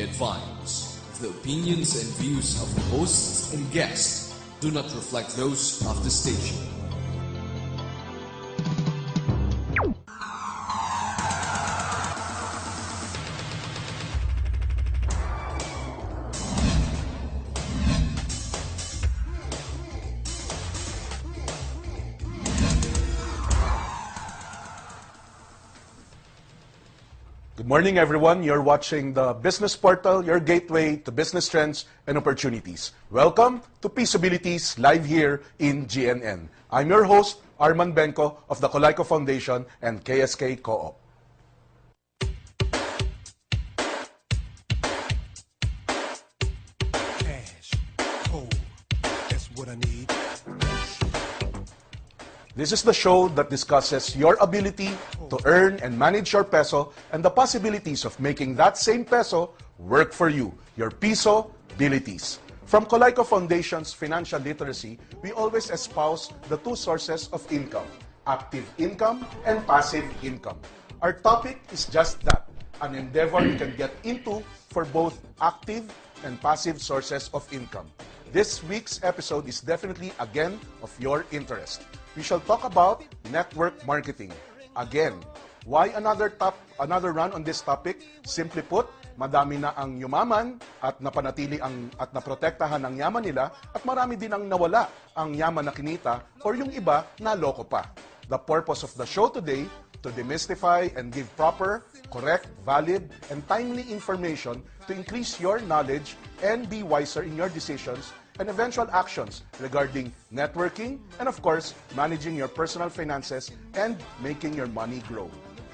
advised, the opinions and views of the hosts and guests do not reflect those of the station. Good morning, everyone. You're watching the Business Portal, your gateway to business trends and opportunities. Welcome to Peaceabilities live here in GNN. I'm your host, Arman Benko of the Colayco Foundation and KSK Co-op. Cash, cold, that's what I need. This is the show that discusses your ability to earn and manage your peso and the possibilities of making that same peso work for you, your peso-abilities. From Colayco Foundation's financial literacy, we always espouse the two sources of income, active income and passive income. Our topic is just that, an endeavor you can get into for both active and passive sources of income. This week's episode is definitely again of your interest. We shall talk about network marketing. Again, why another run on this topic? Simply put, madami na ang yumaman at napanatili at naprotektahan ang yaman nila at marami din ang nawala ang yaman na kinita or yung iba naloko pa. The purpose of the show today to demystify and give proper, correct, valid, and timely information to increase your knowledge and be wiser in your decisions and eventual actions regarding networking and, of course, managing your personal finances and making your money grow.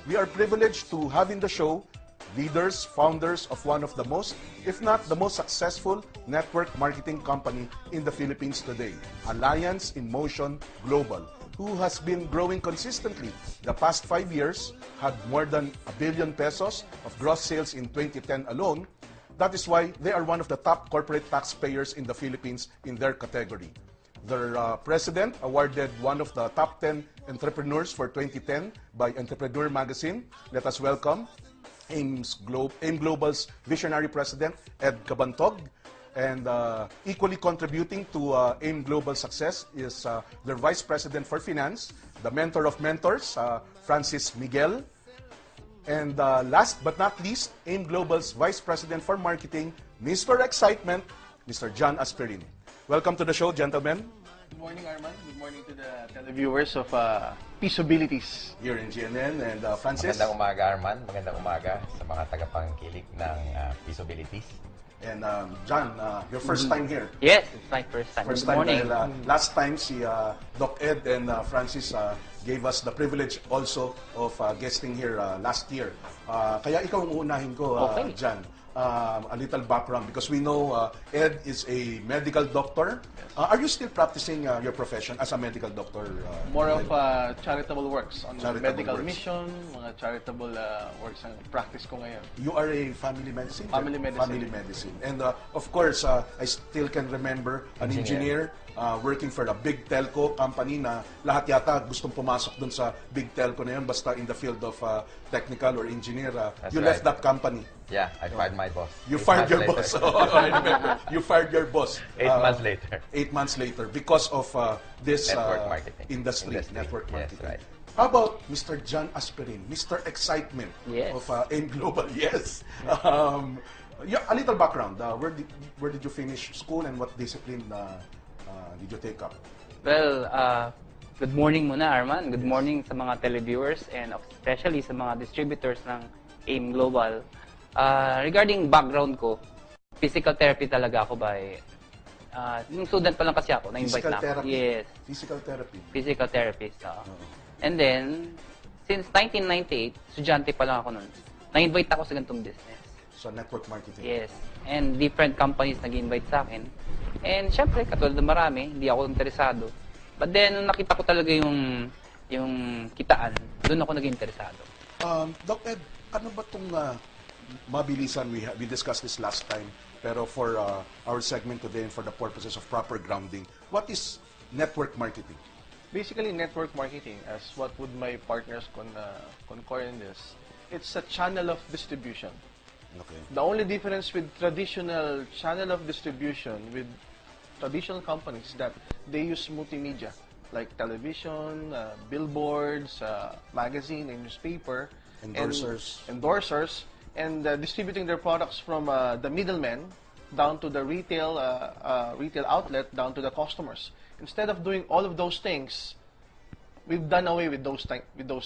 We are privileged to have in the show leaders, founders of one of the most, if not the most successful network marketing company in the Philippines today, Alliance in Motion Global, who has been growing consistently the past 5 years, had more than 1 billion pesos of gross sales in 2010 alone. That is why they are one of the top corporate taxpayers in the Philippines in their category. Their president awarded one of the top 10 entrepreneurs for 2010 by Entrepreneur Magazine. Let us welcome AIM Global's visionary president, Ed Cabantog. And equally contributing to AIM Global's success is their vice president for finance, the mentor of mentors, Francis Miguel. And last but not least, AIM Global's Vice President for Marketing, Mr. Excitement, Mr. John Asperin. Welcome to the show, gentlemen. Good morning, Arman. Good morning to the televiewers of Peaceabilities. Here in GNN. And Francis. Magandang umaga, Arman. Magandang umaga sa mga tagapangkilik ng Peaceabilities. And John, your first time here. Yes, it's my first time. First Good time morning. dahil last time si Doc Ed and Francis gave us the privilege also of guesting here last year. Kaya ikaw ang uunahin ko, Okay. John. A little background because we know Ed is a medical doctor. Are you still practicing your profession as a medical doctor? More of charitable works on Charitable medical works. mission, mga charitable works ang practice ko ngayon. You are a family medicine? Family medicine. Family medicine. And of course, I still can remember an engineer working for a big telco company na lahat yata gustong pumasok dun sa big telco na yun basta in the field of technical or engineer. You left right. that company. Yeah, I fired my boss. You 8 fired months your later. boss. Oh, I remember. You fired your boss. 8 months later. 8 months later because of this Network marketing. industry, network Yes, marketing. right. How about Mr. John Asperin, Mr. Excitement Yes. of AIM Global? Yes. Yeah, a little background. Where did you finish school and what discipline did you take up? Well, good morning muna, Arman. Good morning sa mga televiewers and especially sa mga distributors ng AIM Global. Regarding background ko, physical therapy talaga ako by... yung student pa lang kasi ako, na-invite Physical na ako. therapy. Yes, Physical therapy. physical therapist. And then, since 1998, estudyante pa lang ako nun, na-invite ako sa ganitong business. So, network marketing. Yes. And different companies nag-invite sa akin. And syempre, katulad ng marami, hindi ako interesado. But then, nung nakita ko talaga yung kitaan, doon ako naging interesado. Doc Ed, ano ba itong mabilisan? We discussed this last time, pero for our segment today and for the purposes of proper grounding, what is network marketing? Basically, network marketing, as what would my partners concur in this, it's a channel of distribution Okay. The only difference with traditional channel of distribution with traditional companies is that they use multimedia like television, billboards, magazine, and newspaper, Endorsers. and distributing their products from the middlemen down to the retail outlet down to the customers. Instead of doing all of those things, we've done away with those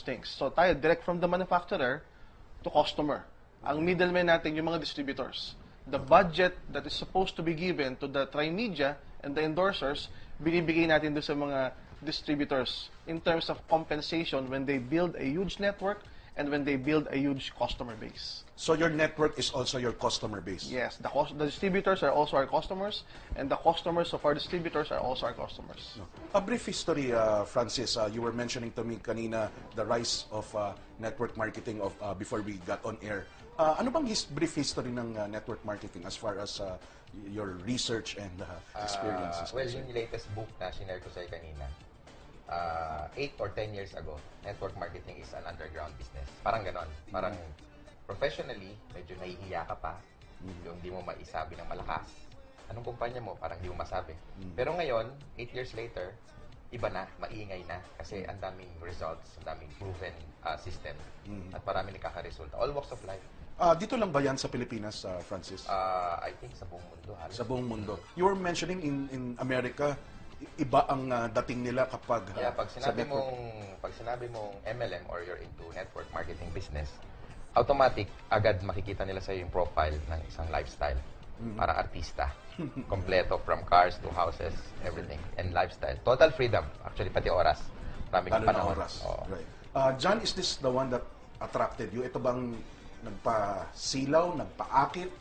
things. So tayo direct from the manufacturer to customer. Ang middleman natin yung mga distributors. The budget that is supposed to be given to the Trimedia and the endorsers, binibigay natin doon sa mga distributors in terms of compensation when they build a huge network and when they build a huge customer base. So your network is also your customer base. Yes, the distributors are also our customers, and the customers of our distributors are also our customers. A brief history, Francis. You were mentioning to me kanina the rise of network marketing of before we got on air. Ano bang brief history ng network marketing as far as your research and experiences? Well, yung latest book na sinare ko sa'yo kanina, 8 or 10 years ago, network marketing is an underground business. Parang ganon. Parang professionally, medyo nahihiya ka pa. Yung di mo maisabi ng malakas. Anong kumpanya mo? Parang di mo masabi. Pero ngayon, 8 years later, iba na, maingay na. Kasi ang daming results, ang daming proven system. At marami nakaka-resulta. All walks of life. Dito lang ba yan sa Pilipinas, Francis? I think sa buong mundo. Halos. Sa buong mundo. You were mentioning in America, iba ang dating nila kapag Yeah, pag sa sinabi mong MLM or you're into network marketing business, automatic agad makikita nila sa yung profile ng isang lifestyle. Parang artista. Kompleto from cars to houses, everything. And lifestyle. Total freedom. Actually, pati oras. Maraming lalo na panahon. oras. Oo. Right. John, is this the one that attracted you? Ito bang nagpa-silaw, nagpa-akit,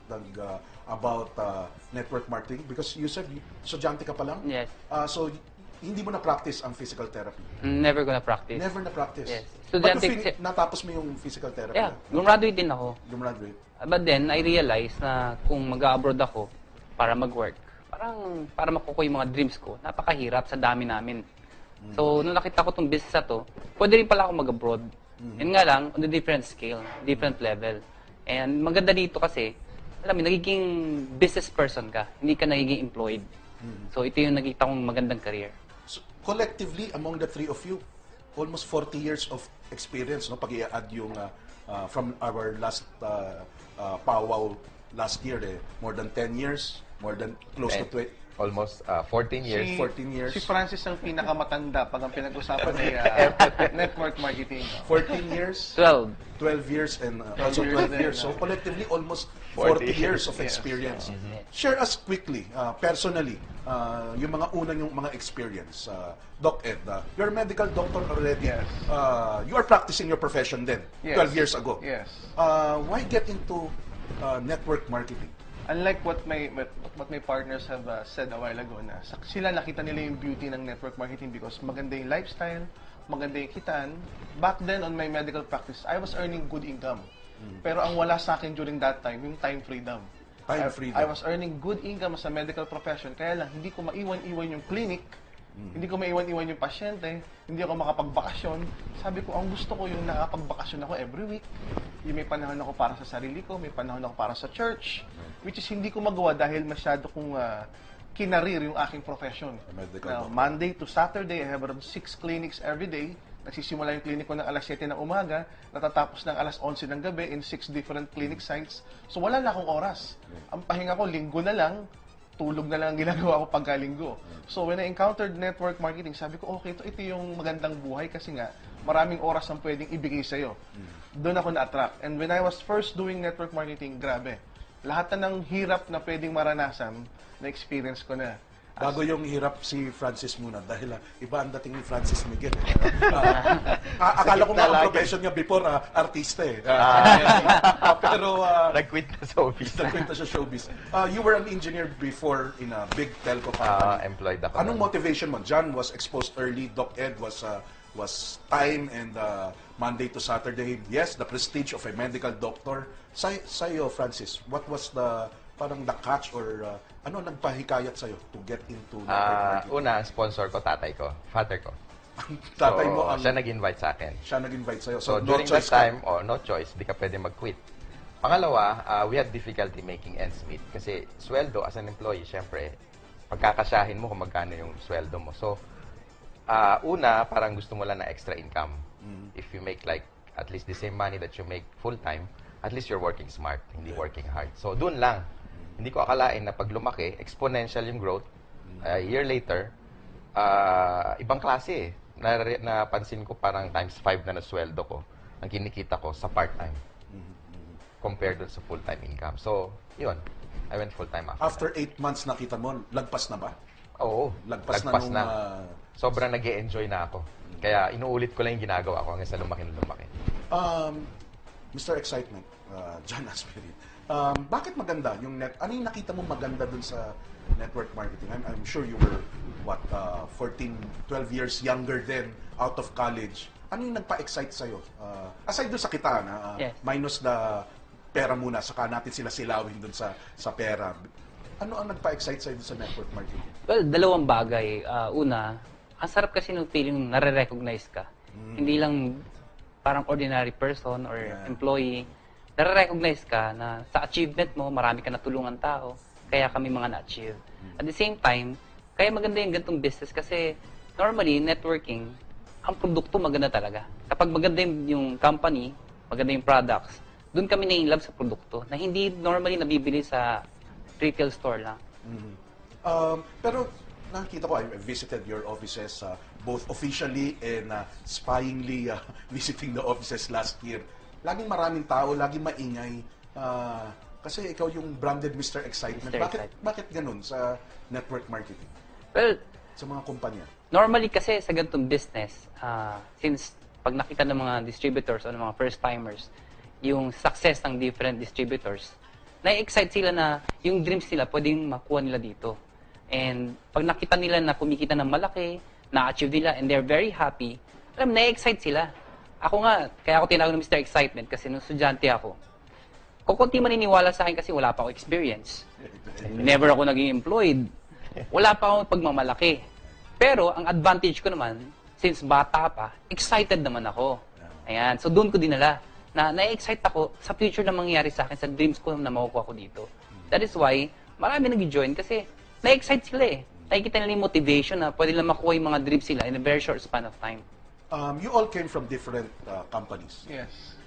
about network marketing? Because you said, estudyante ka pa lang? Yes. So, hindi mo na-practice ang physical therapy? Never gonna practice. Never na-practice? Yes. But Estudyante- natapos mo yung physical therapy? Yeah, gumraduate din ako. Gumraduate? But then, I realized na kung mag-abroad ako para mag-work, parang para makukuha yung mga dreams ko, napakahirap sa dami namin. So, nung nakita ko tong business na to, pwede rin pala ako mag-abroad. Yun nga lang, on a different scale, different level. And maganda dito kasi, alam mo, nagiging business person ka, hindi ka nagiging employed. So, ito yung nakita kong magandang career. So, collectively, among the three of you, almost 40 years of experience, no? Pag i-add yung from our last powwow last year, more than 10 years, more than close to 20. Almost 14 years. 14 years. Si Francis ang pinakamatanda pag ang pinag-usapan ay network marketing. 14 years, 12. 12 years, and also 12 years. So collectively, almost 40 years of experience. Share us quickly, personally, yung mga una yung mga experience. Doc Ed, you're a medical doctor already. Yes. You are practicing your profession then, Yes. 12 years ago. Yes. Why get into network marketing? Unlike what my partners have said a while ago na sila nakita nila yung beauty ng network marketing because maganda yung lifestyle, maganda yung kitaan. Back then on my medical practice, I was earning good income. Pero ang wala sa akin during that time, yung time freedom. Time freedom. I was earning good income as a medical profession, kaya lang hindi ko maiwan-iwan yung clinic, hindi ko maiwan-iwan yung pasyente, hindi ako makapagbakasyon. Sabi ko, ang gusto ko yung nakapagbakasyon ako every week. Yung may panahon ako para sa sarili ko, may panahon ako para sa church, which is hindi ko magawa dahil masyado kong kinarir yung aking profession. Medical Now, doctor. Monday to Saturday, I have around 6 clinics every day. Nagsisimula yung clinic ko ng alas 7 ng umaga, natatapos ng alas 11 ng gabi in 6 different clinic sites. So wala na akong oras. Ang pahinga ko, linggo na lang, tulog na lang ang ginagawa ko pagkalinggo. So when I encountered network marketing, sabi ko, okay, ito yung magandang buhay kasi nga, maraming oras ang pwedeng ibigay sa'yo. Doon ako na-attract. And when I was first doing network marketing, grabe. Lahat na ng hirap na pwedeng maranasan, na-experience ko na. Bago yung hirap si Francis muna dahil iba ang dating ni Francis Miguel. Akala ko nga ang profession niya before artista eh. Pero Nag-quit na sa office. nagkwenta siya showbiz. You were an engineer before in a big telco company. Employed ako. Anong motivation mo? John was exposed early. Doc Ed was time and Monday to Saturday. Yes, the prestige of a medical doctor. Sa'yo, Francis, what was the parang the catch or ano nagpahikayat sa'yo to get into network marketing? Una, ang sponsor ko, tatay ko, father ko. Tatay So, mo ang siya nag-invite sa akin. siya nag-invite sa'yo. So, no during that choice ka. time, no choice, di ka pwede mag-quit. Pangalawa, we had difficulty making ends meet. Kasi sweldo as an employee, syempre, pagkakasyahin mo kung magkano yung sweldo mo. So, una, parang gusto mo lang na extra income. If you make like at least the same money that you make full-time, at least you're working smart, hindi working hard. So, dun lang. Hindi ko akalain na pag lumaki, exponential yung growth. A year later, ibang klase eh. Napansin ko parang times 5 na nasweldo ko ang kinikita ko sa part-time compared dun sa full-time income. So, yun. I went full-time After after 8 months nakita mo, lagpas na ba? Oo. Lagpas na nung, Sobrang nag-e-enjoy na ako. Kaya inuulit ko lang yung ginagawa ko hanggang sa lumaki na lumaki. Mr. Excitement, John Asperin, bakit maganda yung ano yung nakita mo maganda dun sa network marketing? I'm sure you were, 14, 12 years younger then, out of college. Ano yung nagpa-excite sa'yo? Aside dun sa kita, Yes. minus the pera muna, saka natin sila silawin dun sa pera. Ano ang nagpa-excite sa'yo dun sa network marketing? Well, dalawang bagay. Una, ang sarap kasi ng feeling nare-recognize ka. Hindi lang parang ordinary person or employee. Nare-recognize ka na sa achievement mo, marami ka natulungan tao, kaya kami mga na-achieve. At the same time, kaya maganda yung ganitong business kasi normally, networking, ang produkto maganda talaga. Kapag maganda yung company, maganda yung products, doon kami na-inlove sa produkto na hindi normally nabibili sa retail store lang. Pero nakita ko, I visited your offices both officially and spyingly visiting the offices last year. Laging maraming tao, laging maingay. Kasi ikaw yung branded Mr. Excitement. Mr. Bakit ganun sa network marketing? Well, Sa mga kumpanya? normally kasi sa ganitong business, since pag nakita ng mga distributors o ng mga first-timers, yung success ng different distributors, na-excite sila na yung dreams nila pwedeng makuha nila dito. And pag nakita nila na kumikita ng malaki, na-achieve nila, and they're very happy, na-excite sila. Ako nga, kaya ako tinawag ng Mr. Excitement kasi nung estudyante ako, kukunti maniniwala sa akin kasi wala pa ako experience. Never ako naging employed. Wala pa akong pagmamalaki. Pero ang advantage ko naman, since bata pa, excited naman ako. Ayan. So doon ko dinala na na-excite ako sa future na mangyayari sa akin, sa dreams ko na makukuha ko dito. That is why marami nag-join kasi na-excite sila eh. Nakikita nila yung motivation na pwede lang makuha yung mga dreams sila in a very short span of time. You all came from different companies. Yes.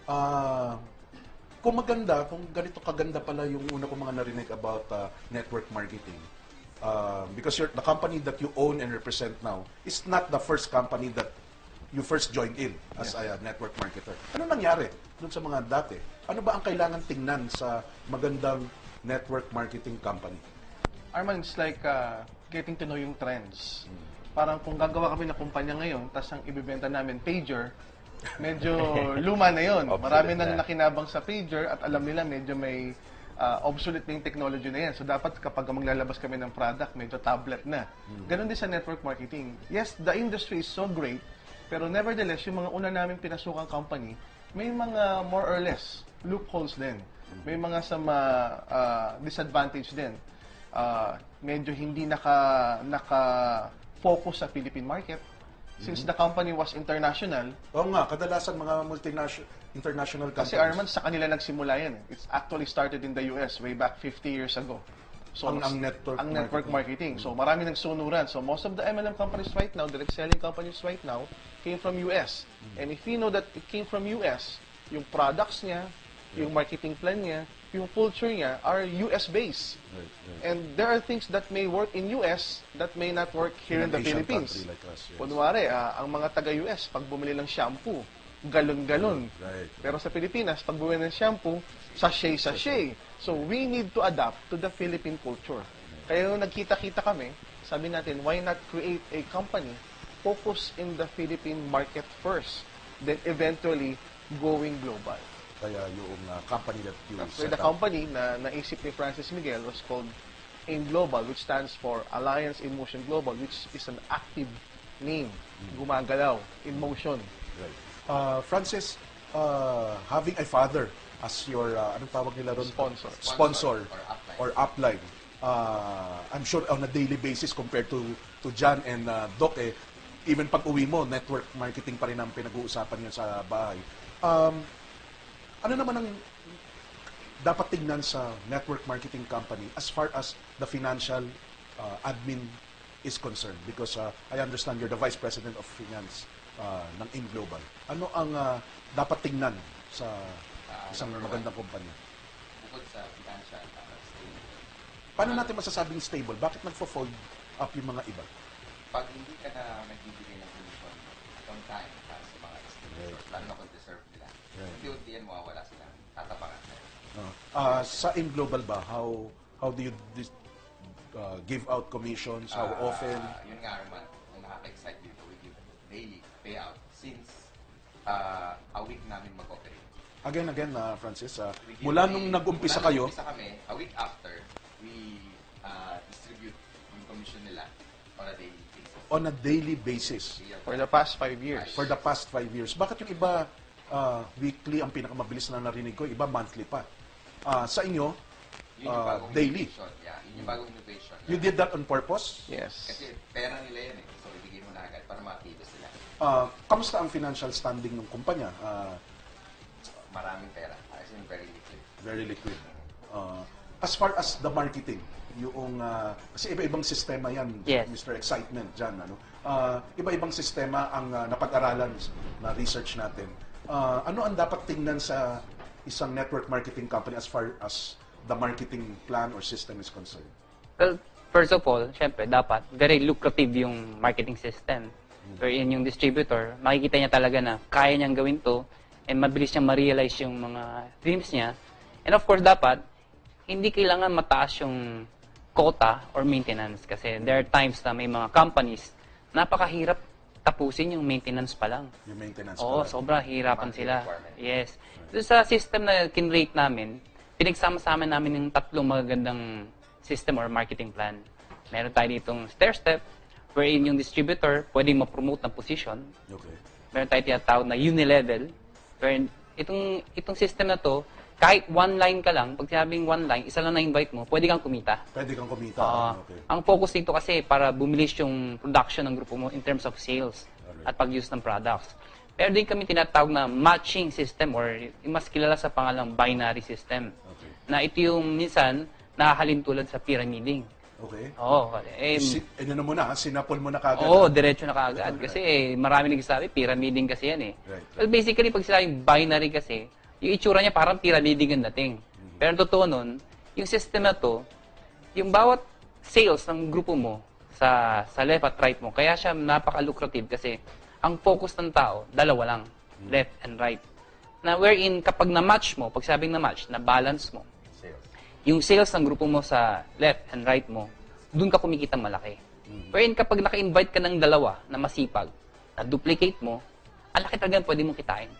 Kung maganda, kung ganito kaganda pala yung una kong mga narinig about network marketing, because the company that you own and represent now is not the first company that you first joined in as a network marketer. Ano nangyari dun sa mga dati? Ano ba ang kailangan tingnan sa magandang network marketing company? Arman, it's like getting to know yung trends. Parang kung gagawa kami ng kumpanya ngayon, tas ang ibibenta namin pager, medyo luma na yun. Marami nang nakinabang sa pager at alam nila medyo may obsolete na yung technology na yan. So dapat kapag maglalabas kami ng product, medyo tablet na. Ganon din sa network marketing. Yes, the industry is so great, pero nevertheless, yung mga una namin pinasukang company, may mga more or less loopholes din. May mga disadvantage din. Medyo hindi naka-focus sa Philippine market. Since the company was international, Oo nga, kadalasan mga international companies. kasi Arman, sa kanila nagsimula yan. It's actually started in the US way back 50 years ago. So, Ang network marketing. So, marami nagsunuran. So, most of the MLM companies right now, direct selling companies right now, came from US. And if you know that it came from US, yung products niya, yung marketing plan niya, yung culture niya are US-based. And there are things that may work in US that may not work here in the Asian Philippines. country like us, yes. Kunwari, ang mga taga-US, pag bumili ng shampoo, galon-galon. Right. Pero sa Pilipinas, pag bumili ng shampoo, sachet-sachet. So, we need to adapt to the Philippine culture. Kaya nung nagkita-kita kami, sabi natin, why not create a company focus in the Philippine market first, then eventually going global. Kaya yung company that you So, set the up. company na naisip ni Francis Miguel was called AIM Global, which stands for Alliance in Motion Global, which is an active name, gumagalaw, in motion. Right. Francis, having a father as your, anong tawag nila ron? Sponsor. Or upline. I'm sure on a daily basis compared to John and Doc, even pag uwi mo, network marketing pa rin ang pinag-uusapan niyo sa bahay. Ano naman ang dapat tignan sa network marketing company as far as the financial admin is concerned? Because I understand you're the Vice President of Finance ng AIM Global. Ano ang dapat tignan sa isang Number magandang kumpanya? Bukod sa financial, stable. Paano natin masasabing stable? Bakit nagfo-fold up yung mga iba? Pag hindi ka na nagbibigay ng commission on time para sa mga distributors, lalo na kung deserve nila, unti-unti yan mawawala sila. Tatapangan tayo. Sa AIM Global ba, how do you give out commissions? How often? Yun nga, Arman, ang nakaka-excite dito, we give daily payout since a week namin mag-operate. Again, Francis, We give mula daily- nung nag-umpisa mula kayo, nung umpisa kami, a week after, we distribute yung commission nila on a daily basis. on a daily basis, For the past 5 years. for the past 5 years. Bakit yung iba weekly ang pinakamabilis na narinig ko, iba monthly pa? Sa inyo, Yun yung bagong daily. innovation. Yeah, yun yung bagong innovation. You did that on purpose? Yes. Kasi pera nila yan eh. So, ibigay mo na agad para makita sila. Kamusta ang financial standing ng kumpanya? Maraming pera. As in, very liquid. Very liquid. As far as the marketing, yung kasi iba-ibang sistema yan, Yes. Mr. Excitement dyan, ano? Iba-ibang sistema ang napag-aralan na research natin. Ano ang dapat tingnan sa isang network marketing company as far as the marketing plan or system is concerned? Well, first of all, syempre, dapat very lucrative yung marketing system. Wherein yung distributor, makikita niya talaga na kaya niyang gawin to and mabilis niyang ma-realize yung mga dreams niya. And of course, dapat, hindi kailangan mataas yung quota or maintenance kasi there are times na may mga companies napakahirap tapusin yung maintenance pa lang. Yung maintenance Oo, pala. sobrang hirapan Monthly sila. requirement. Yes. Doon sa system na kinrate namin, pinagsama-sama namin yung tatlong magagandang system or marketing plan. Meron tayo ditong stair-step, wherein yung distributor pwedeng ma-promote ng position. Okay. Meron tayo tinatawag na unilevel, wherein itong system na to, kahit one line ka lang, pag sinabing one line, isa lang na-invite mo, pwede kang kumita. Pwede kang kumita. Okay. Ang focus dito kasi para bumilis yung production ng grupo mo in terms of sales at pag-use ng products. Pero din kami tinatawag na matching system or yung mas kilala sa pangalang binary system. Okay. Na ito yung minsan nakahalin tulad sa pyramiding. Okay. Oo. Ano mo na, sinapol mo na kagad. Oo, diretso na kaagad. Kasi marami nagsasabi, pyramiding kasi yan eh. Right. Well, basically, pag sinabing binary kasi, yung itsura niya parang pyramiding ang dating. Pero ang totoo nun, yung system na to, yung bawat sales ng grupo mo sa left at right mo, kaya siya napaka-lucrative kasi ang focus ng tao, dalawa lang, left and right. Na wherein kapag na-match mo, pag sabing na-match, na-balance mo, Sales. yung sales ng grupo mo sa left and right mo, doon ka kumikita malaki. Wherein kapag naka-invite ka ng dalawa na masipag, na duplicate mo, ang laki talaga pwede mong kitain.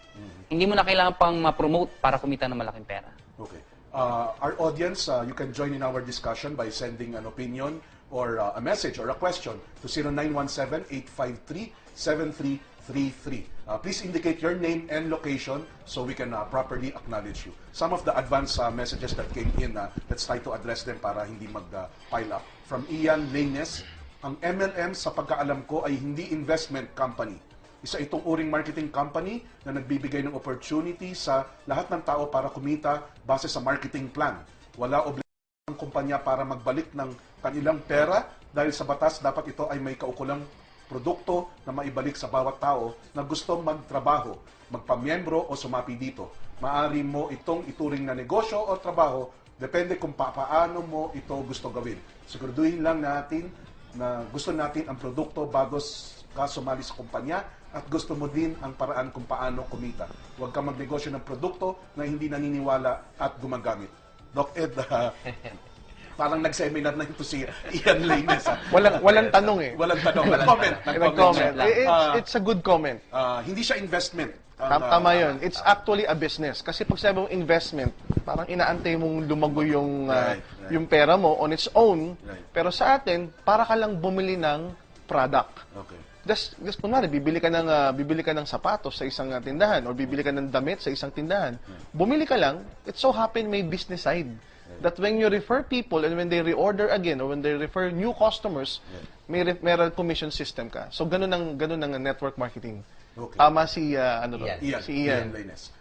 Hindi mo na kailangan pang ma-promote para kumita ng malaking pera. Okay. Our audience, you can join in our discussion by sending an opinion or a message or a question to 0917-853-7333. Please indicate your name and location so we can properly acknowledge you. Some of the advanced messages that came in, let's try to address them para hindi mag-pile up. From Ian Laines, ang MLM sa pagkaalam ko ay hindi investment company. Isa itong uring marketing company na nagbibigay ng opportunity sa lahat ng tao para kumita base sa marketing plan. Wala obligasyon ng kumpanya para magbalik ng kanilang pera dahil sa batas dapat ito ay may kaukulang produkto na maibalik sa bawat tao na gustong magtrabaho, magpamiyembro o sumapi dito. Maari mo itong ituring na negosyo o trabaho, depende kung paano mo ito gusto gawin. Siguraduhin lang natin na gusto natin ang produkto bago ka sumali sa kumpanya at gusto mo din ang paraan kung paano kumita. Huwag kang magnegosyo ng produkto na hindi naniniwala at gumagamit. Doc Ed, parang nag-seminar na ito si Ian Laines. Walang tanong eh. Walang tanong. Nag-comment. Nag-comment. It's a good comment. Hindi siya investment. Tama yun. It's actually a business. Kasi pag sabi mong investment, parang inaantay mong lumago yung, Right. yung pera mo on its own. Right. Pero sa atin, para ka lang bumili ng product. Okay. Just kunwari, bibili ka ng sapatos sa isang tindahan or bibili ka ng damit sa isang tindahan. Bumili ka lang, it so happen may business side. That when you refer people and when they reorder again or when they refer new customers, may commission system ka. So ganun ang network marketing. Okay. Tama si, ano ba? Ian. Si Ian. Lainez.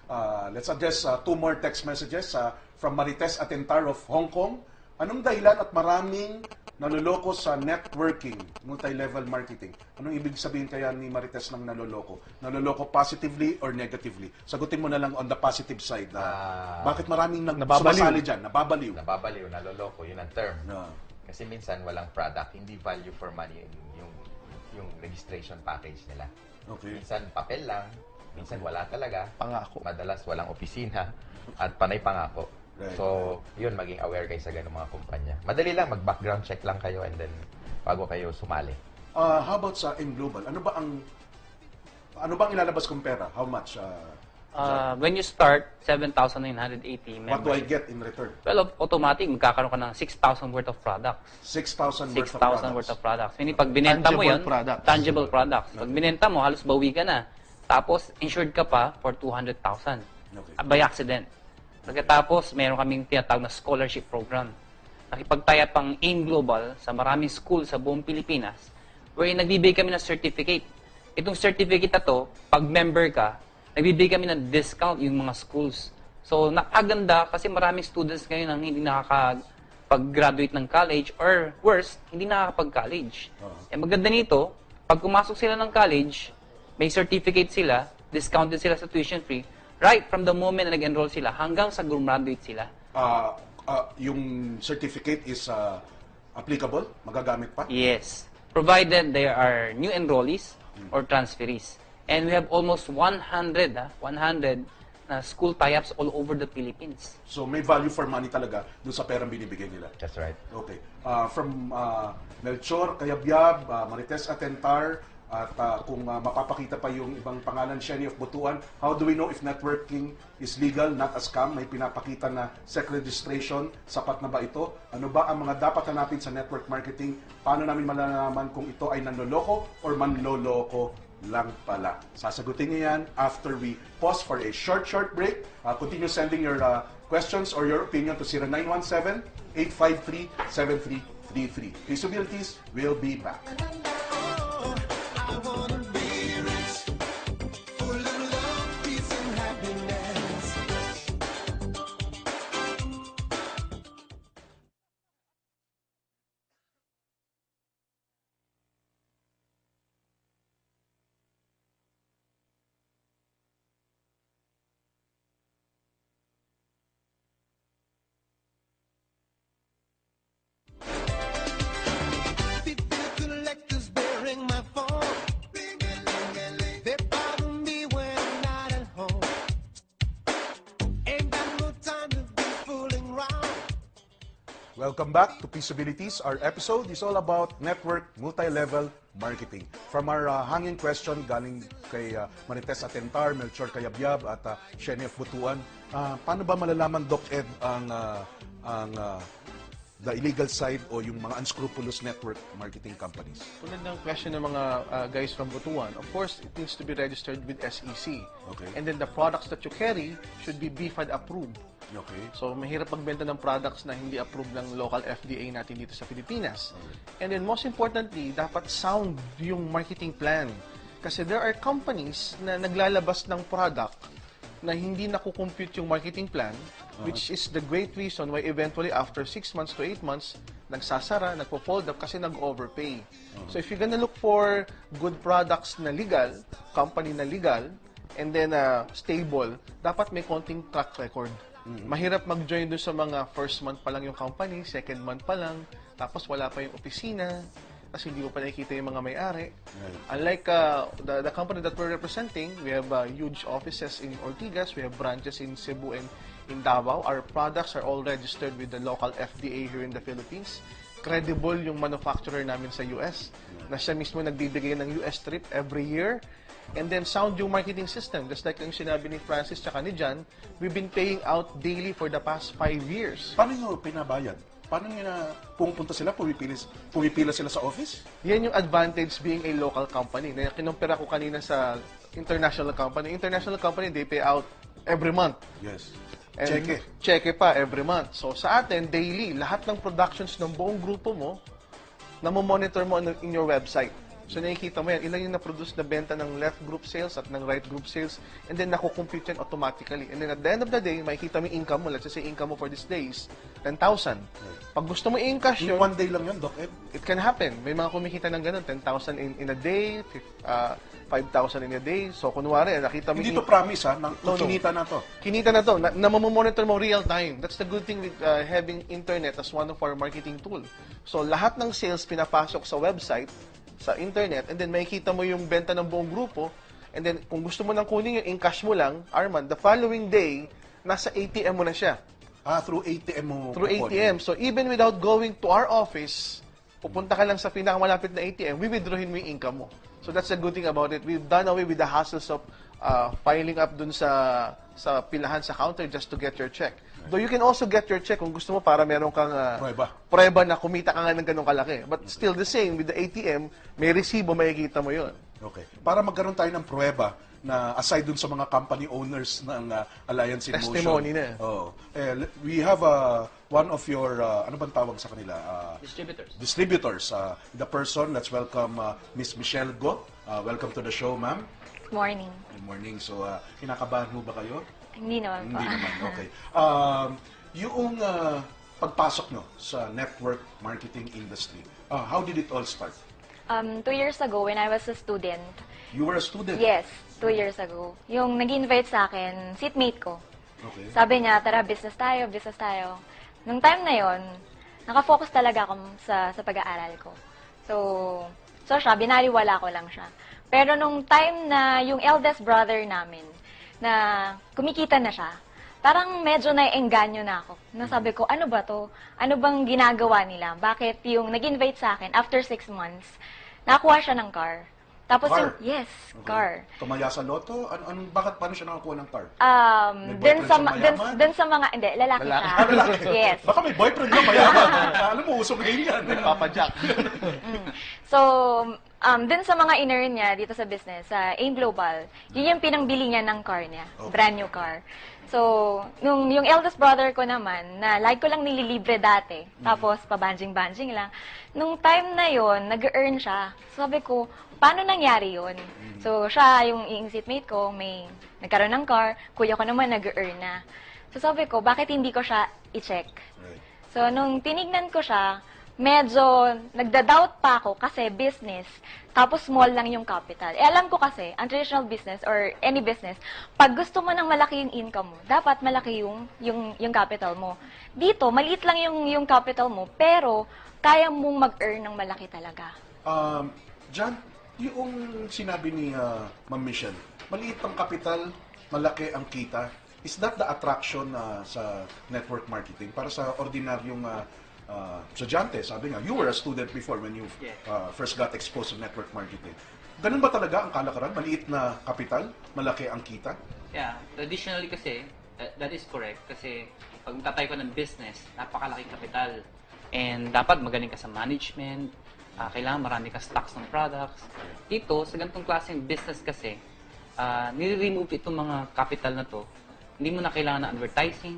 Let's address two more text messages from Marites Atentar of Hong Kong. Anong dahilan at maraming naloloko sa networking, multi-level marketing? Anong ibig sabihin kaya ni Marites ng naloloko? Naloloko positively or negatively? Sagutin mo na lang on the positive side. Bakit maraming Nababaliw. sumasali dyan? Nababaliw. Nababaliw, naloloko, yun ang term. No. Kasi minsan walang product, hindi value for money yung registration package nila. Okay. Minsan papel lang, minsan wala talaga. Pangako. Madalas walang opisina at panay pangako. Right. So, yun, maging aware kayo sa ganung mga kumpanya. Madali lang, mag-background check lang kayo and then bago kayo sumali. How about sa AIM Global? Ano bang ilalabas kong pera? How much? When you start, 7,980 What do I members. get in return? Well, automatic, magkakaroon ka ng 6,000 worth of products. 6,000 worth of 6,000 products. worth of products. Meaning, pag binenta mo Tangible yun, products. tangible products. Pag binenta mo, halos bawi ka na. Tapos, insured ka pa for 200,000 Okay. by accident. Pagkatapos, meron kaming tinatawag na scholarship program. Nakipagtaya pang AIM Global sa maraming school sa buong Pilipinas, wherein nagbibigay kami ng certificate. Itong certificate na to, pag member ka, nagbibigay kami ng discount yung mga schools. So, nakaganda kasi maraming students ngayon ang hindi nakakapag-graduate ng college or worse, hindi nakakapag-college. Eh, maganda nito, pag pumasok sila ng college, may certificate sila, discounted sila sa tuition fee, right from the moment na nag-enroll sila hanggang sa graduate sila. Yung certificate is applicable? Magagamit pa? Yes. Provided there are new enrollees or transferees. And we have almost 100 na school tie-ups all over the Philippines. So may value for money talaga dun sa perang binibigay nila. That's right. Okay. From Melchor Cayabyab, Marites Atentar, at kung mapapakita pa yung ibang pangalan, Shenny of Butuan, how do we know if networking is legal, not a scam? May pinapakita na SEC registration, sapat na ba ito? Ano ba ang mga dapat hanapin sa network marketing? Paano namin malalaman kung ito ay nanloloko or manloloko lang pala? Sasagutin niyo yan after we pause for a short break. Continue sending your questions or your opinion to 0917-853-7333. Feasibilities will be back. I wanna be rich, full of love, peace, and happiness. People collectors bearing my phone. They bother me when I'm not at home. Ain't got no time to be fooling around. Welcome back to Peaceabilities. Our episode is all about network multi-level marketing. From our hanging question galing kay Marites Atentar, Melchor Cayabyab at Shenny of Butuan, paano ba malalaman, Doc Ed, ang the illegal side o yung mga unscrupulous network marketing companies? Tulad ng question ng mga guys from Butuan, of course, it needs to be registered with SEC. Okay. And then the products that you carry should be BFAD approved. Okay. So, mahirap magbenta ng products na hindi approved ng local FDA natin dito sa Pilipinas. And then, most importantly, dapat sound yung marketing plan. Kasi there are companies na naglalabas ng product na hindi nakukompute yung marketing plan, which is the great reason why eventually after 6 months to 8 months, nagsasara, nagpo-fold up kasi nag-overpay. So if you're gonna look for good products na legal, company na legal, and then stable, dapat may konting track record. Mahirap mag-join doon sa mga first month pa lang yung company, second month pa lang, tapos wala pa yung opisina, kasi hindi mo pa nakikita yung mga may-ari. Unlike the company that we're representing, we have huge offices in Ortigas, we have branches in Cebu and in Davao. Our products are all registered with the local FDA here in the Philippines. Credible yung manufacturer namin sa US, na siya mismo nagbibigay ng US trip every year. And then sound yung marketing system. Just like yung sinabi ni Francis tsaka ni John, we've been paying out daily for the past 5 years. Paano nyo pinabayad? Paano nyo na pumunta sila, pumipila sila sa office? Yan yung advantage being a local company. Na kinumpira ko kanina sa international company. International company, they pay out every month. Yes. And Cheque. Cheque pa every month. So sa atin, daily, lahat ng productions ng buong grupo mo, namomonitor mo in your website. So nakikita mo yan, ilan yung na-produce na benta ng left group sales at ng right group sales, and then nakukompute yan automatically. And then at the end of the day, makikita mo yung income mo. Let's just say income mo for these days, 10,000. Pag gusto mo i-encash In yun, one day lang yun, Doc Ed. it can happen. May mga kumikita ng ganun, 10,000 in a day, 5,000 in a day. So kunwari, nakita mo Hindi to promise, ha? No. Kinita na to. Kinita na to, na mamomonitor mo real time. That's the good thing with having internet as one of our marketing tool. So lahat ng sales pinapasok sa website, sa internet, and then makikita mo yung benta ng buong grupo, and then kung gusto mo nang kunin yung in-cash mo lang, Arman, the following day, nasa ATM mo na siya. Through ATM mo. Through kukunin. ATM. So even without going to our office, pupunta ka lang sa pinakamalapit na ATM, withdrawin mo yung income mo. So that's the good thing about it. We've done away with the hassles of piling up dun sa pilahan sa counter just to get your check. Though you can also get your check kung gusto mo para meron kang prueba na kumita ka nga ng ganong kalaki. But still the same, with the ATM, may resibo, makikita mo yun. Okay. Para magkaroon tayo ng prueba na aside dun sa mga company owners ng Alliance in Motion. Testimony na. We have one of your, ano bang tawag sa kanila? Distributors. The person, let's welcome Miss Michelle Go. Welcome to the show, ma'am. Good morning. Good morning. So, kinakabahan mo ba kayo? Hindi naman po. Hindi naman, okay. Yung pagpasok nyo sa network marketing industry, how did it all start? 2 years ago, when I was a student, You were a student? yes, 2 years ago, yung nag-invite sa akin, seatmate ko. Okay. Sabi niya, tara, business tayo, business tayo. Nung time na yon, nakafocus talaga ako sa pag-aaral ko. So siya, binaliwala ko lang siya. Pero nung time na yung eldest brother namin, na kumikita na siya, parang medyo naiengganyo na ako. Nasabi ko, ano ba to? Ano bang ginagawa nila? Bakit yung nag-invite sa akin, after 6 months, nakuha siya ng car. Tapos Car? yung, yes, car. Tumaya sa loto? Bakit paano siya nakakuha ng car? May Dun boyfriend sa, siyang mayaman? dun sa mga, hindi, lalaki siya. Yes. Baka may boyfriend na mayaman. Alam mo, usog ngayon yan. Papa Jack. So, dun sa mga in-earn niya dito sa business, sa AIM Global, yun yung pinangbili niya ng car niya. Brand new car. So, yung eldest brother ko naman, na like ko lang nililibre dati, tapos pabanjing-banjing lang, nung time na yon nag-earn siya. Sabi ko, paano nangyari yun? So, siya, yung seatmate ko, may nagkaroon ng car, kuya ko naman nag-earn na. So, sabi ko, bakit hindi ko siya i-check? Right. So, nung tinignan ko siya, medyo nagda-doubt pa ako kasi business, tapos small lang yung capital. Alam ko kasi, ang traditional business or any business, pag gusto mo ng malaki yung income mo, dapat malaki yung capital mo. Dito, maliit lang yung capital mo, pero kaya mong mag-earn ng malaki talaga. John, yung sinabi ni Ma'am Michelle, maliit ang kapital, malaki ang kita. Is that the attraction sa network marketing? Para sa ordinaryong estudyante, sabi nga, you were a student before when you first got exposed to network marketing. Ganun ba talaga ang kalakaran? Maliit na kapital, malaki ang kita? Yeah, traditionally kasi, that is correct. Kasi pag tatay ko ng business, napakalaking kapital. And dapat magaling ka sa management, kailangan marami ka stocks ng products. Dito, sa ganitong klaseng business kasi, nire-remove itong mga capital na to. Hindi mo na kailangan ng advertising,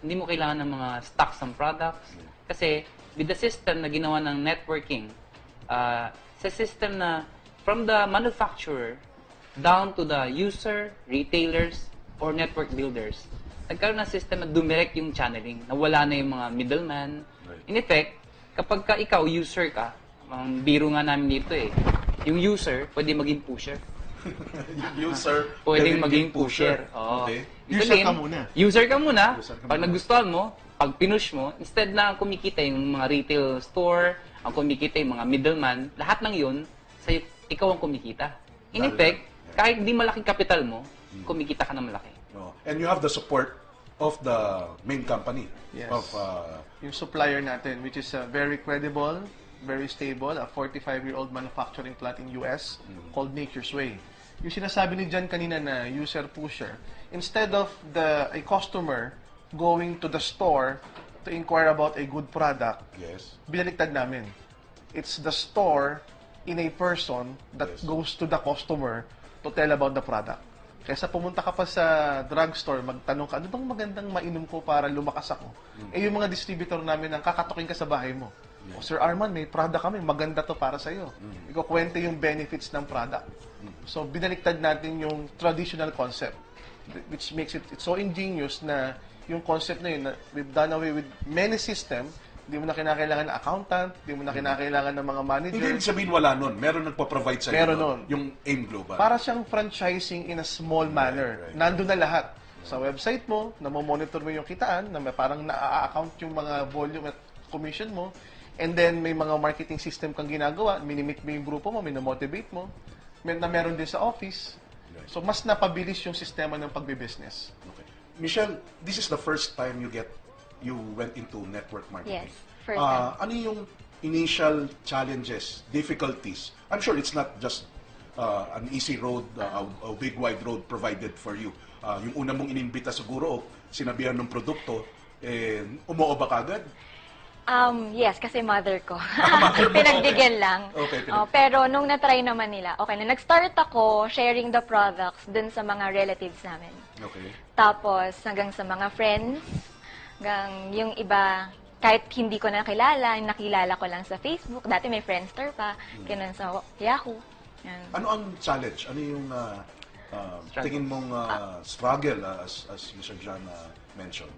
hindi mo kailangan ng mga stocks ng products. Kasi, with the system na ginawa ng networking, sa system na from the manufacturer down to the user, retailers, or network builders, nagkaroon ng system na dumirect yung channeling, na wala na yung mga middleman. In effect, kapag ka ikaw, user ka, ang biro nga namin dito yung user, pwede maging pusher. User, Pwedeng maging pusher. Oo. Okay. User ka muna. User ka muna. User ka Pag muna. nagustuhan mo, pag pinush mo, instead na kumikita yung mga retail store, ang kumikita yung mga middleman, lahat ng yun, sa ikaw ang kumikita. In Lalo effect, na. kahit di malaki kapital mo, kumikita ka na malaki. No. And you have the support of the main company. Yes. Of, Yung supplier natin, which is very credible, very stable, a 45-year-old manufacturing plant in US called Nature's Way. Yung sinasabi ni John kanina na user pusher, instead of a customer going to the store to inquire about a good product, yes. binaliktad namin. It's the store in a person that Yes. goes to the customer to tell about the product. Kaysa pumunta ka pa sa drugstore, magtanong ka, ano bang magandang mainom ko para lumakas ako? Eh yung mga distributor namin ang kakatukin ka sa bahay mo. O Sir Arman, may product kami, maganda to para sa iyo. Ikukwento yung benefits ng product. So binaliktad natin yung traditional concept, which makes it's so ingenious na yung concept na yun, na we've done away with many system. Hindi mo na kinakailangan ng accountant, hindi mo na kinakailangan ng mga manager. Hindi ibig sabihin wala nun. Meron nagpo-provide sa'yo. Meron nun, nun. Yung AIM Global. Para siyang franchising in a small manner. right. Nandun na lahat. Sa website mo, namomonitor mo yung kitaan, na parang na-account yung mga volume at commission mo, and then may mga marketing system kang ginagawa, minimit mo yung grupo mo, minomotivate mo, na meron din sa office. So, mas napabilis yung sistema ng pagbe-business. Okay. Michelle, this is the first time you went into network marketing. Yes, first time. Ano yung initial challenges, difficulties? I'm sure it's not just an easy road, a big wide road provided for you. Yung una mong inimbita siguro, sinabihan ng produkto, umuo ba kagad? Yes, kasi mother ko. Pinagbigyan lang. Okay, pero nung na-try naman nila, okay na. Nag-start ako sharing the products dun sa mga relatives namin. Okay. Tapos, hanggang sa mga friends, hanggang yung iba, kahit hindi ko na nakilala, yung nakilala ko lang sa Facebook. Dati may Friendster pa, ganun sa Yahoo. Yan. Ano ang challenge? Ano yung tingin mong struggle as Mr. John mentioned?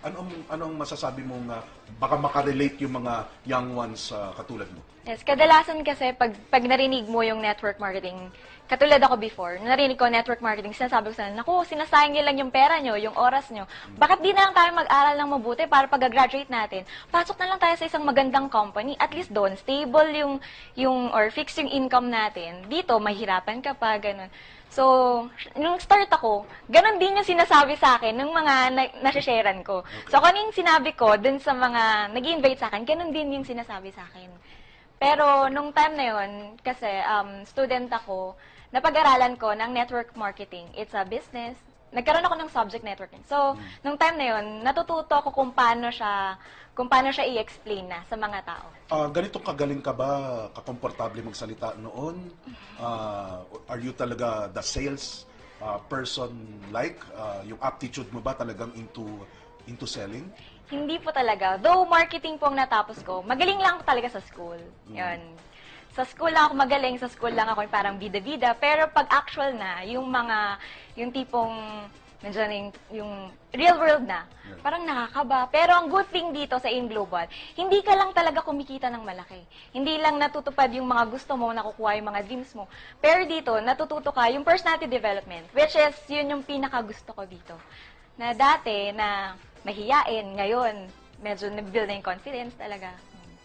Anong masasabi mong baka makarelate yung mga young ones katulad mo? Yes, kadalasan kasi pag narinig mo yung network marketing, katulad ako before, narinig ko network marketing, sinasabi ko sa naku, sinasayang niyo lang yung pera nyo, yung oras nyo. Bakit di na lang tayo mag-aral ng mabuti para pag-graduate natin? Pasok na lang tayo sa isang magandang company. At least doon, stable or fixed yung income natin. Dito, mahirapan ka pa, ganun. So, nung start ako, ganun din yung sinasabi sa akin ng mga nasisharean ko. So, kung ano yung sinabi ko dun sa mga nag-invite sa akin, ganun din yung sinasabi sa akin. Pero, nung time na yun, kasi student ako, napag-aralan ko ng network marketing. It's a business. Nagkaroon ako ng subject networking. So, nung time na yun, natututo ako kung paano siya i-explain na sa mga tao. Ganito kagaling ka ba, kakomportable magsalita noon? Are you talaga the sales person like? Yung aptitude mo ba talagang into selling? Hindi po talaga. Though marketing po ang natapos ko, magaling lang ako talaga sa school. Yun. Sa school lang ako magaling, sa school lang ako parang bida-bida. Pero pag actual na, yung tipong, nandiyan yung real world na, parang nakakaba. Pero ang good thing dito sa AIM Global, hindi ka lang talaga kumikita ng malaki. Hindi lang natutupad yung mga gusto mo, nakukuha yung mga dreams mo. Pero dito, natututo ka yung personality development, which is yun yung pinaka-gusto ko dito. Na dati, na mahiyain, ngayon, medyo na-build na yung confidence talaga.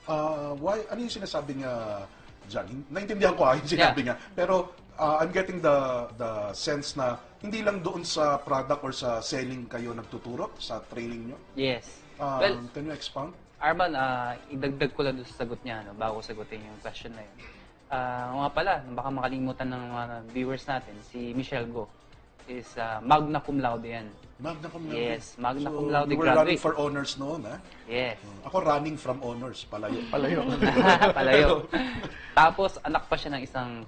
Ano yung sinasabi niya dyan? Naintindihan ko yung sinabi niya. Pero I'm getting the sense na hindi lang doon sa product or sa selling kayo nagtuturo sa training nyo. Yes. Can you expound? Arman, idagdag ko lang doon sa sagot niya, bago sagutin yung question na yun. Nga pala, baka makalimutan ng mga viewers natin, si Michelle Go is magna cum laude yan. Magna cum laude? Yes, magna cum laude you were running graduate. for honors noon, ha? Yes. Ako running from honors, palayo. Palayo. Tapos, anak pa siya ng isang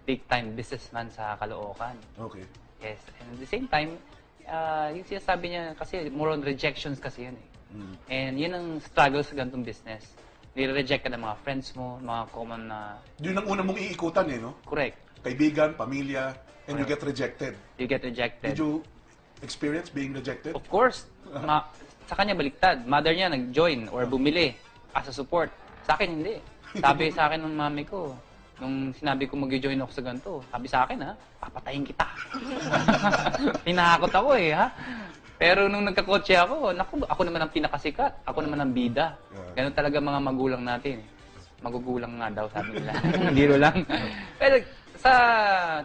big-time businessman sa Caloocan. Okay. Yes. And at the same time, yung sinasabi niya, kasi more on rejections kasi yun eh. And yun ang struggle sa ganitong business. Nire-reject ka ng mga friends mo, mga common na... Yun ang una mong iikutan no? Correct. Kaibigan, pamilya, and you get rejected. You get rejected. Did you experience being rejected? Of course. Sa kanya baliktad. Mother niya nag-join or bumili as a support. Sa akin, hindi. Sabi sa akin ng mami ko, nung sinabi ko mag-join ako sa ganito, sabi sa akin, papatayin kita. Tinakot ako ha. Pero nung nagkakotse ako, ako naman ang pinakasikat. Ako naman ang bida. Ganun talaga mga magulang natin. Magugulang nga daw, sabi nila. Biro lang. Pero sa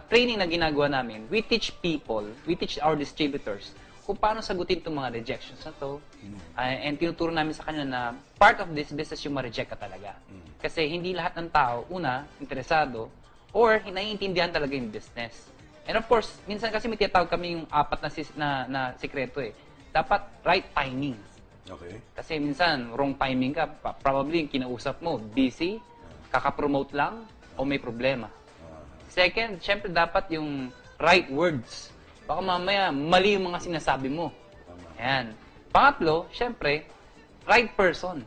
training na ginagawa namin, we teach our distributors kung paano sagutin itong mga rejections na to. And tinuturo namin sa kanila na part of this business yung ma-reject ka talaga. Kasi hindi lahat ng tao, una, interesado, or naiintindihan talaga yung business. And of course, minsan kasi may tinatawag kami yung apat na sikreto eh. Dapat right timing. Okay. Kasi minsan, wrong timing ka. Probably yung kinausap mo, busy, kakapromote lang, o may problema. Second, syempre dapat yung right words. Baka mamaya, mali yung mga sinasabi mo. Ayan. Pangatlo, syempre, right person.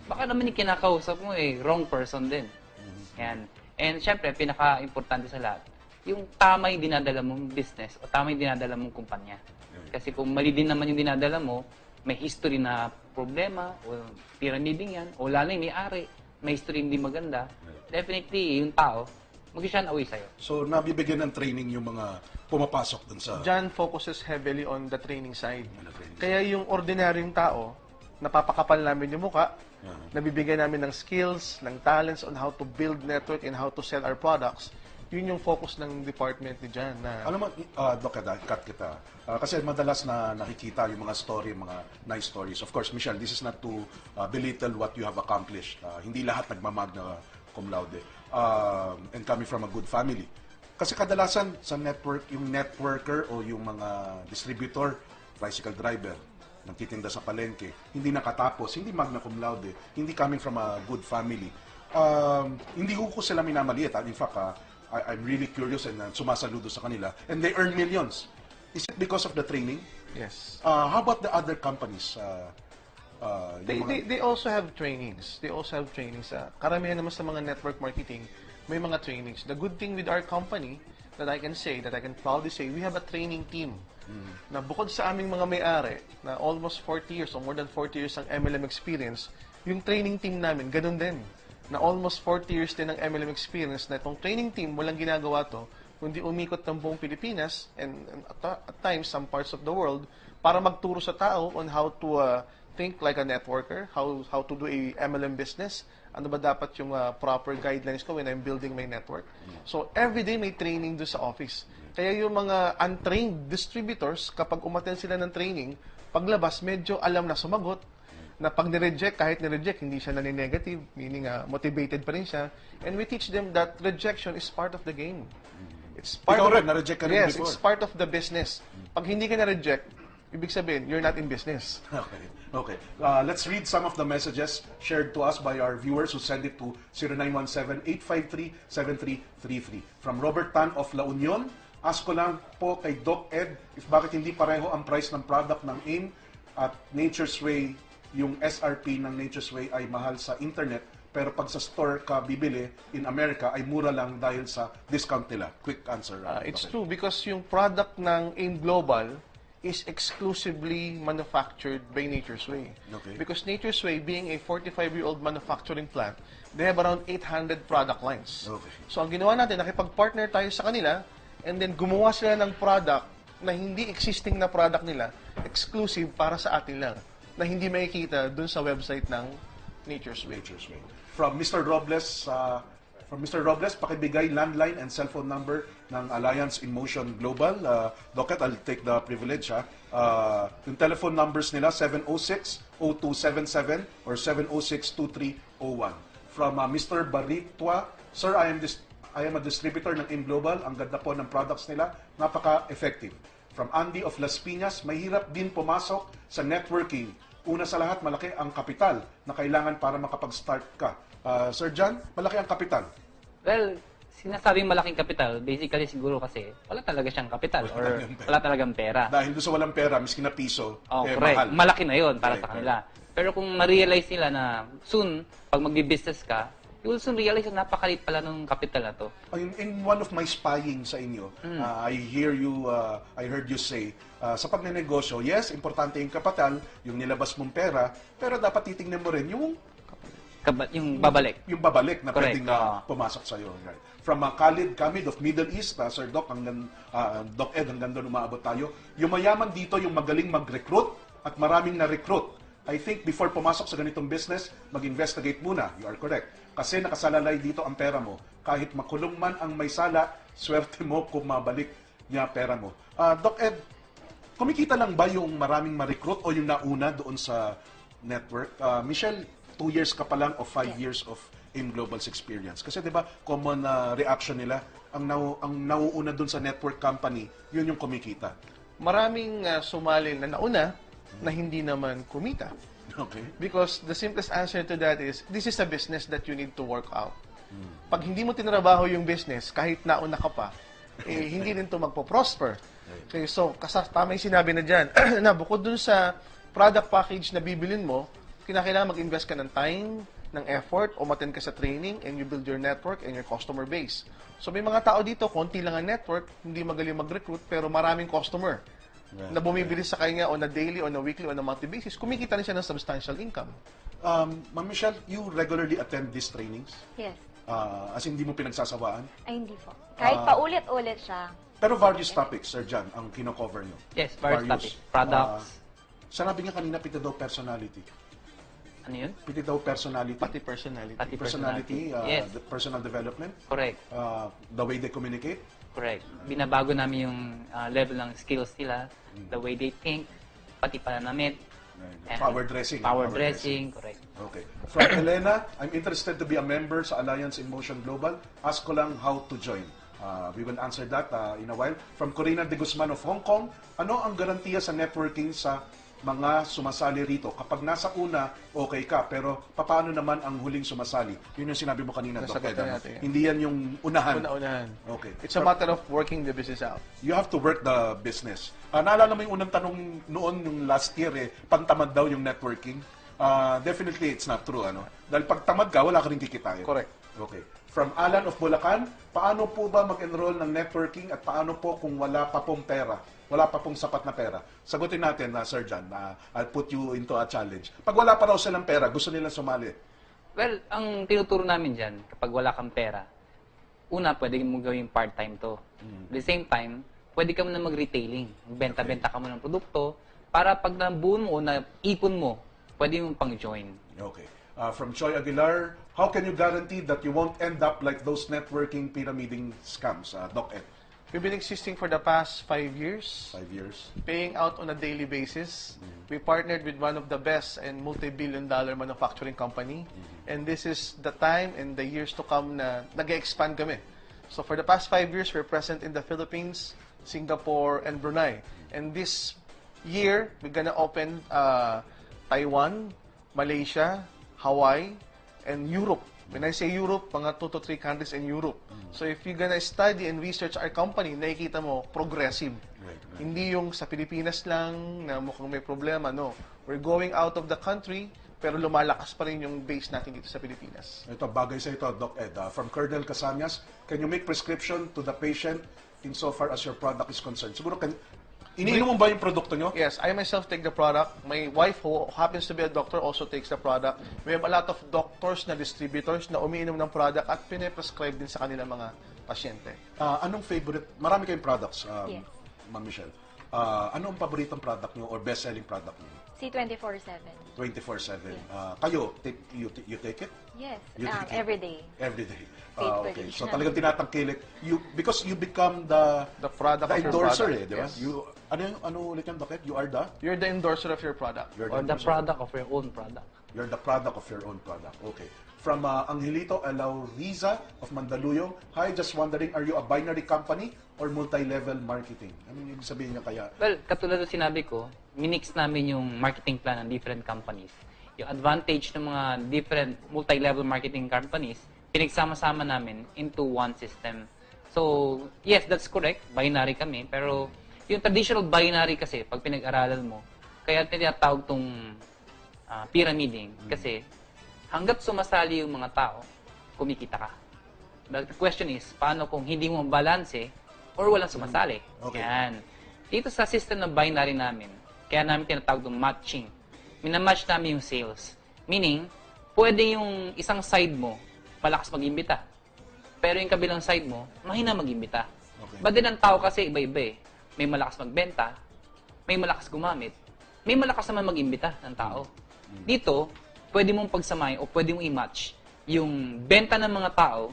baka naman yung kinakausap mo wrong person din. Yan. And syempre, pinaka-importante sa lahat, yung tama yung dinadala mong business o tama yung dinadala mong kumpanya. Kasi kung mali din naman yung dinadala mo, may history na problema o piramiding yan, o lalo yung may-ari, may history hindi maganda, definitely yung tao, mag-shun away sa'yo. So, nabibigyan ng training yung mga pumapasok dun sa... John focuses heavily on the training side. the training Kaya yung ordinaryong tao, napapakapal namin yung muka, nabibigyan namin ng skills, ng talents on how to build network and how to sell our products. Yun yung focus ng department ni John. Na, Alam mo, Doc, cut kita. Kasi madalas na nakikita yung mga story, mga nice stories. Of course, Michelle, this is not to belittle what you have accomplished. Hindi lahat nagmamagna cum laude. And coming from a good family. Kasi kadalasan sa network, yung networker o yung mga distributor, bicycle driver, nagtitinda sa palengke, hindi nakatapos, hindi magna cum laude, hindi coming from a good family. Hindi ko sila minamaliit. In fact, I'm really curious and sumasaludo sa kanila. And they earn millions. Is it because of the training? yes. How about the other companies? They also have trainings. They also have trainings. Karamihan naman sa mga network marketing, may mga trainings. The good thing with our company that I can say, that I can proudly say, we have a training team na bukod sa aming mga may-ari na almost 40 years or more than 40 years ang MLM experience, yung training team namin, ganun din. Na almost 40 years din ang MLM experience na itong training team, walang ginagawa to, kundi umikot ng buong Pilipinas and at times some parts of the world para magturo sa tao on how to think like a networker, how to do a MLM business, ano ba dapat yung proper guidelines ko when I'm building my network. So every day may training doon sa office. Kaya yung mga untrained distributors, kapag umattend sila ng training, paglabas medyo alam na sumagot, na pag ni-reject, kahit ni-reject, hindi siya nani-negative, meaning motivated pa rin siya. And we teach them that rejection is part of the game. It's part Ikaw of, rin, na-reject ka rin yes, before. it's part of the business. Pag hindi ka na-reject, ibig sabihin, you're not in business. Okay. Okay. Let's read some of the messages shared to us by our viewers who send it to 0917-853-7333. From Robert Tan of La Union, ask ko lang po kay Doc Ed if bakit hindi pareho ang price ng product ng AIM at Nature's Way, yung SRP ng Nature's Way ay mahal sa internet, pero pag sa store ka bibili in America ay mura lang dahil sa discount nila. Quick answer. It's Doc Ed. true because yung product ng AIM Global is exclusively manufactured by Nature's Way. Okay. Because Nature's Way, being a 45-year-old manufacturing plant, they have around 800 product lines. Okay. So ang ginawa natin, nakipag-partner tayo sa kanila and then gumawa sila ng product na hindi existing na product nila, exclusive para sa atin lang, na hindi makikita dun sa website ng Nature's Way. Nature's Way. From Mr. Robles, pakibigay landline and cellphone number ng Alliance in Motion Global. Docket, I'll take the privilege. Yung telephone numbers nila, 706-0277 or 706-2301. From Mr. Baritwa, Sir, I am a distributor ng AIM Global. Ang ganda po ng products nila, napaka-effective. From Andy of Las Piñas, mahirap din pumasok sa networking. Una sa lahat, malaki ang kapital na kailangan para makapag-start ka. Sir John, malaki ang kapital. Well, sinasabing malaking kapital, basically siguro kasi wala talaga siyang kapital or wala talagang pera. Dahil doon sa walang pera, miskin na piso, Correct. mahal. Malaki na yon para Correct, sa kanila. Pero kung ma-realize nila na soon, pag mag-business ka, you will soon realize na napakalit pala ng kapital na to. In one of my spying sa inyo, I heard you say, sa pagnenegosyo, yes, importante yung kapital, yung nilabas mong pera, pero dapat titingnan mo rin yung Yung babalik. yung babalik na Correct, pwedeng oo. pumasok sa iyo. Right. From Khalid Kamid of Middle East, Sir Doc, Doc Ed, hanggang doon umaabot tayo. Yung mayaman dito, yung magaling mag-recruit at maraming na-recruit. I think before pumasok sa ganitong business, mag-investigate muna. You are correct. Kasi nakasalalay dito ang pera mo. Kahit makulong man ang may sala, swerte mo kung mabalik niya pera mo. Doc Ed, kumikita lang ba yung maraming ma-recruit o yung nauna doon sa network? Michelle, 2 years ka pa lang o 5 years of AIM Global's experience. Kasi 'di ba, common reaction nila, ang nauuna doon sa network company, yun yung kumikita. Maraming sumali na nauna na hindi naman kumita. Okay. Because the simplest answer to that is, this is a business that you need to work out. Pag hindi mo tinrabaho yung business, kahit nauna ka pa, hindi rin to magpo-prosper. Okay, so, tama yung sinabi na dyan, na bukod dun sa product package na bibilin mo, kinakailangan mag-invest ka ng time, ng effort, umattend ka sa training, and you build your network and your customer base. So may mga tao dito, konti lang ang network, hindi magaling mag-recruit, pero maraming customer na bumibili sa kanya on a daily, on a weekly, on a monthly basis. Kumikita rin siya ng substantial income. Ma'am Michelle, you regularly attend these trainings? Yes. As in, hindi mo pinagsasawaan? Ay, hindi po. Kahit paulit-ulit siya. Pero various topics, Sir John, ang kino-cover nyo. Yes, various topics. Products. Sanabi niya kanina, pito daw personality. Ano yun? Pito daw personality. Pati personality. Pati Personality, Yes. the personal development, Correct. the way they communicate. Correct. Binabago namin yung level ng skills nila, the way they think, pati pananamit. and Power dressing. Power dressing, correct. Okay. From Elena, I'm interested to be a member sa Alliance in Motion Global. Ask ko lang how to join. We will answer that in a while. From Corina de Guzman of Hong Kong, ano ang garantiya sa networking sa mga sumasali rito? Kapag nasa una, okay ka, pero paano naman ang huling sumasali? Yun yung sinabi mo kanina, Doc Nasagot Ed, na ano? natin yan. Hindi yan yung unahan. Una-unahan. Okay. It's a matter of working the business out. You have to work the business. Naalala mo yung unang tanong noon, yung last year, pantamad daw yung networking. Definitely, it's not true. Ano? Dahil pag tamad ka, wala ka rin kikitain. Correct. Okay. From Alan of Bulacan, paano po ba mag-enroll ng networking at paano po kung wala pa pong pera? Wala pa pong sapat na pera. Sagutin natin, Sir John. I'll put you into a challenge. Pag wala pa raw silang pera, gusto nilang sumali. Well, ang tinuturo namin dyan, kapag wala kang pera, una, pwede mo gawing part-time to. At the same time, pwede ka muna mag-retailing. Benta-benta ka mo ng produkto para pag nabuo mo o naipon mo, pwede mo pang-join. Okay. From Choi Aguilar, how can you guarantee that you won't end up like those networking pyramiding scams? Doc Ed, We've been existing for the past 5 years, 5 years. paying out on a daily basis. We partnered with one of the best and multi-billion-dollar manufacturing company. And this is the time and the years to come na nag-expand kami. So for the past 5 years, we're present in the Philippines, Singapore, and Brunei. And this year, we're gonna open Taiwan, Malaysia, Hawaii, and Europe. When I say Europe, mga 2 to 3 countries in Europe. So if you're gonna study and research our company, nakikita mo, progressive. Right. Hindi yung sa Pilipinas lang na mukhang may problema, no. We're going out of the country, pero lumalakas pa rin yung base natin dito sa Pilipinas. Ito, bagay sa ito, Doc Ed. From Colonel Casanyas, can you make prescription to the patient insofar as your product is concerned? Siguro, iniinom mo ba yung produkto nyo? Yes, I myself take the product. My wife, who happens to be a doctor, also takes the product. We have a lot of doctors na distributors na umiinom ng product at pine-prescribe din sa kanilang mga pasyente. Anong favorite? Marami kayong products, Yes. Ma'am Michelle. Ano ang paboritong product nyo or best-selling product nyo? C24/7. 24/7. Kayo, you take it? Yes. You take it? Every day. Every day. Faithfully. Okay. So talagang tinatangkilik. Because you become the product of your endorser, product. di ba? Yes. Ano ulit yan, Doc Ed? You are the? You're the endorser of your product. You're Or the endorser. product of your own product. You're the product of your own product. Okay. From Angelito Alauriza of Mandaluyong, hi, just wondering, are you a binary company or multi-level marketing? Ano yung ibig sabihin niya kaya? Well, katulad ng sinabi ko, minix namin yung marketing plan ng different companies. Yung advantage ng mga different multi-level marketing companies, pinagsama-sama namin into one system. So, yes, that's correct. Binary kami. Pero yung traditional binary kasi, pag pinag-aralan mo, kaya tinatawag tong pyramiding. Kasi hanggat sumasali yung mga tao, kumikita ka. But the question is, paano kung hindi mo balanse or walang sumasali? Okay. Yan. Dito sa system ng binary namin, kaya namin tinatawag itong matching. Minamatch namin yung sales. Meaning, pwede yung isang side mo, malakas mag-imbita. Pero yung kabilang side mo, mahina mag-imbita. Okay. But din ang tao kasi iba-iba eh. May malakas magbenta, may malakas gumamit, may malakas naman mag-imbita ng tao. Dito, pwede mong pagsamahin o pwede mong i-match yung benta ng mga tao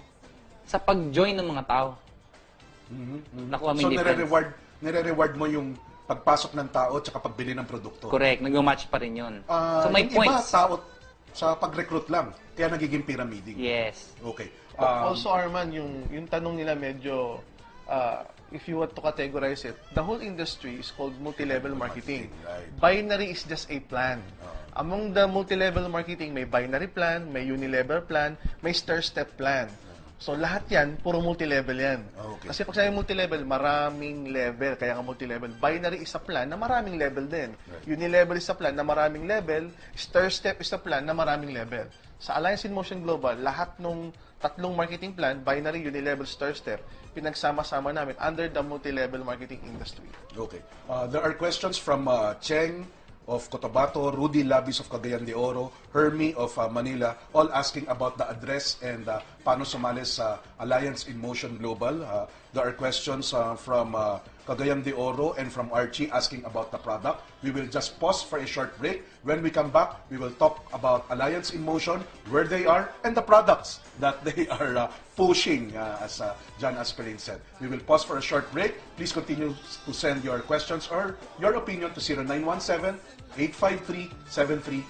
sa pag-join ng mga tao. Nakuha mo So, yung difference. nire-reward mo yung pagpasok ng tao at pagbili ng produkto. Correct, nag-match pa rin yun. So may yung iba, points. tao sa pag-recruit lang, kaya nagiging pyramiding. Yes. Okay. Also, Arman, yung tanong nila medyo, if you want to categorize it, the whole industry is called multi-level marketing. Right. Binary is just a plan. Among the multi-level marketing, may binary plan, may unilevel plan, may stair-step plan. So lahat yan, puro multi-level yan. Okay. Kasi pag sinabi multi-level, maraming level. Kaya nga multi-level. Binary is a plan na maraming level din. Unilevel is a plan na maraming level. Stair-step is a plan na maraming level. Sa Alliance in Motion Global, lahat nung tatlong marketing plan, binary, unilevel, stair-step, pinagsama-sama namin under the multi-level marketing industry. Okay. There are questions from Cheng of Cotabato, Rudy Labis of Cagayan de Oro, Hermie of Manila, all asking about the address and paano sumali sa Alliance in Motion Global. There are questions from Cagayan de Oro and from Archie asking about the product. We will just pause for a short break. When we come back, we will talk about Alliance in Motion, where they are, and the products that they are pushing, as John Asperin said. We will pause for a short break. Please continue to send your questions or your opinion to 0917-853-7333.